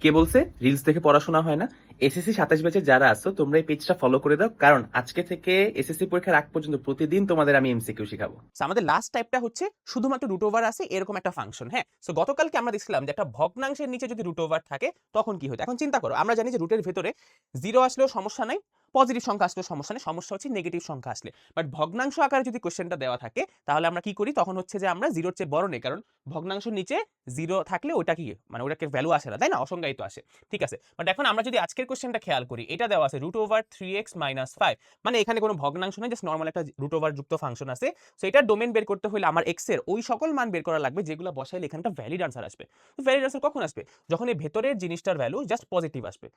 কে বলছে রিলস দেখে পড়াশোনা হয় না? এসএসসি 27 ব্যাচে যারা আছো তোমরা এই পেজটা ফলো করে দাও, কারণ আজকে থেকে এসএসসি পরীক্ষার আগ পর্যন্ত প্রতিদিন তোমাদের আমি এমসিকিউ শিখাবো। আমাদের লাস্ট টাইপটা হচ্ছে শুধুমাত্র রুট ওভার আছে এরকম একটা ফাংশন। হ্যাঁ, সো গতকালকে আমরা দেখছিলাম যে একটা ভগ্নাংশের নিচে যদি রুট ওভার থাকে তখন কি হতো। এখন চিন্তা করো, আমরা জানি যে রুটের ভেতরে 0 আসলেও সমস্যা নাই, পজিটিভ সংখ্যা আসলেও সমস্যা নেই, সমস্যা হচ্ছে নেগেটিভ সংখ্যা আসলে। বাট ভগ্নাংশ আকারে যদি কোশ্চেনটা দেওয়া থাকে তাহলে আমরা কি করি, তখন হচ্ছে যে আমরা 0-র চেয়ে বড় নেই, কারণ ভগ্নাংশের নিচে 0 থাকলে ওটা কি মানে ওটাকে ভ্যালু আসে না, তাই না, অসংজ্ঞায়িত আসে। ঠিক আছে, বাট এখন আমরা যদি আজকের কোশ্চেনটা খেয়াল করি, এটা দেওয়া আছে √3x - 5, মানে এখানে কোনো ভগ্নাংশ নেই, জাস্ট নর্মাল একটা রুট ওভার যুক্ত ফাংশন আছে। সো এটার ডোমেন বের করতে হলে আমার এক্স এর ওই সকল মান বের করা লাগবে যেগুলো বসাইলে এখানটা ভ্যালিড আনসার আসবে। তো ভ্যালিড আনসার কখন আসবে? যখন এই ভেতরের জিনিসটার ভ্যালু জাস্ট পজিটিভ আসবে,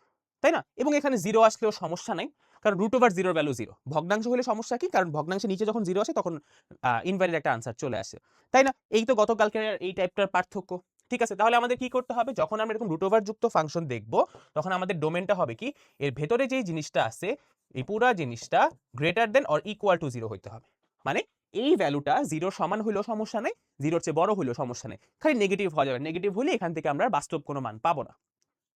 তাই না? এবং এখানে 0 আসলেও সমস্যা নাই, কারণ √0 ভ্যালু 0। ভগ্নাংশ হলে সমস্যা কি? কারণ ভগ্নাংশের নিচে যখন 0 আসে তখন ইনভ্যালিড একটা আনসার চলে আসে, তাই না? এই তো গতকালকে এই টাইপটার পার্থক্য। ঠিক আছে, তাহলে আমাদের কি করতে হবে? যখন আমরা এরকম √ওভার যুক্ত ফাংশন দেখব তখন আমাদের ডোমেনটা হবে কি, এর ভেতরে যেই জিনিসটা আছে এই পুরা জিনিসটা greater than or equal to 0 হইতে হবে। মানে এই ভ্যালুটা 0 সমান হইলেও সমস্যা নেই, 0-র চেয়ে বড় হইলেও সমস্যা নেই, খালি নেগেটিভ হওয়া যাবে। নেগেটিভ হলে এখান থেকে আমরা বাস্তব কোনো মান পাবো না।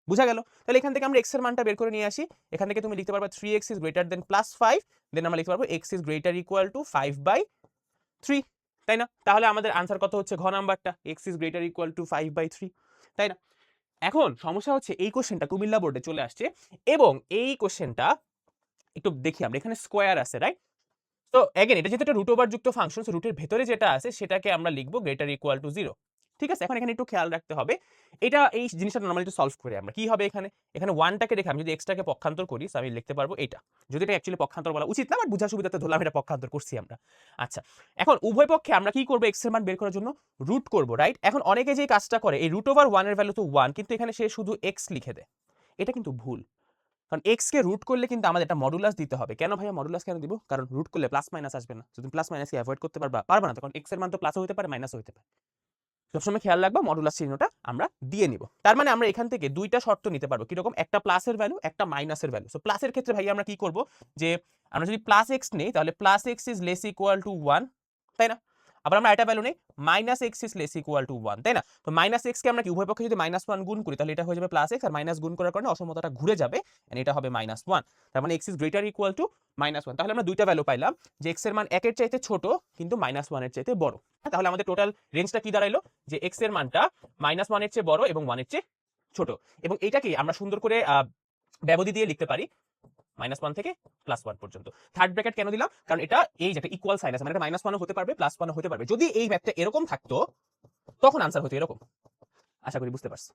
বুঝা গেল? তাহলে এখান থেকে আমরা x এর মানটা বের করে নিয়ে আসি। এখান থেকে তুমি লিখতে পারবা 3x is greater than +5, দেন আমরা লিখতে পারবো x is greater equal to 5/3, তাই না? তাহলে আমাদের আনসার কত হচ্ছে? ঘ নাম্বারটা, x is greater equal to 5/3, তাই না? এখন সমস্যা হচ্ছে এই কোশ্চেনটা কুমিল্লা বোর্ডে চলে আসছে এবং এই কোশ্চেনটা একটু দেখি আমরা, এখানে স্কোয়ার আছে, রাইট? তো এগেন এটা যেহেতু একটা রুট ওভার যুক্ত ফাংশন, সো রুটের ভেতরে যেটা আছে সেটাকে আমরা লিখবো গ্রেটার ইকুয়াল টু 0। ঠিক আছে, এখন এখানে একটু খেয়াল রাখতে হবে, এটা এই জিনিসটা নরমালি একটু সলভ করি আমরা। কি হবে এখানে? এখানে 1টাকে রেখে আমি যদি এক্সটাকে পক্ষান্তর করি, সো আমি লিখতে পারবো এটা। যদি এটা অ্যাকচুয়ালি পক্ষান্তর বলা উচিত না, বাট বুঝার সুবিধাতে ধরলাম এটা পক্ষান্তর করছি আমরা। আচ্ছা, এখন উভয় পক্ষে আমরা কি করবো? এক্স এর মান বের করার জন্য রুট করবো, রাইট? এখন অনেকে যে কাজটা করে, এই √1 এর ভ্যালু তো 1, কিন্তু এখানে সে শুধু এক্স লিখে দেয়। এটা কিন্তু ভুল, কারণ x কে রুট করলে কিন্তু আমাদের একটা মডুলাস দিতে হবে। কেন ভাইয়া মডুলাস কেন দিব? কারণ রুট করলে প্লাস মাইনাস আসবে না। যদি প্লাস মাইনাস কে অ্যাভয়েড করতে পারবা না, তখন x এর মান তো প্লাসও হতে পারে মাইনাসও হতে পারে। সবসময় খেয়াল রাখবা মডুলাস চিহ্নটা আমরা দিয়ে নিব। তার মানে আমরা এখান থেকে দুইটা শর্ত নিতে পারবো। কিরকম? একটা প্লাসের ভ্যালু, একটা মাইনাসের ভ্যালু। সো প্লাসের ক্ষেত্রে ভাইয়া আমরা কি করব, যে আমরা যদি প্লাস এক্স নেই তাহলে plus x is less equal to 1, তাই না? আবার আমরা একটা ভ্যালু নেই minus x is less equal to 1, তাই না? তো মাইনাস এক্স কে আমরা কি উভয় পক্ষে যদি -1 গুণ করি তাহলে এটা হয়ে যাবে প্লাস এক্স, আর মাইনাস গুণ করার কারণে অসমতাটা ঘুরে যাবে এন্ড এটা হবে -1। তার মানে x is greater equal to -1। তাহলে আমরা দুইটা ভ্যালু পাইলাম, যে এক্স এর মান 1 এর চাইতে ছোট কিন্তু -1 এর চাইতে বড়। তাহলে আমাদের টোটাল রেঞ্জটা কি দাঁড়াইলো, যে এক্স এর মানটা -1 এর চেয়ে বড় এবং 1 এর চেয়ে ছোট। এবং এটাকে আমরা সুন্দর করে ব্যবধি দিয়ে লিখতে পারি -1 থেকে +1 পর্যন্ত। থার্ড ব্র্যাকেট কেন দিলাম? কারণ এটা এই যে একটা ইকুয়াল সাইন আছে, মানে এটা -1ও হতে পারবে +1ও হতে পারবে। যদি এই ম্যাথটা এরকম থাকতো তখন আনসার হতো এরকম। আশা করি বুঝতে পারছো।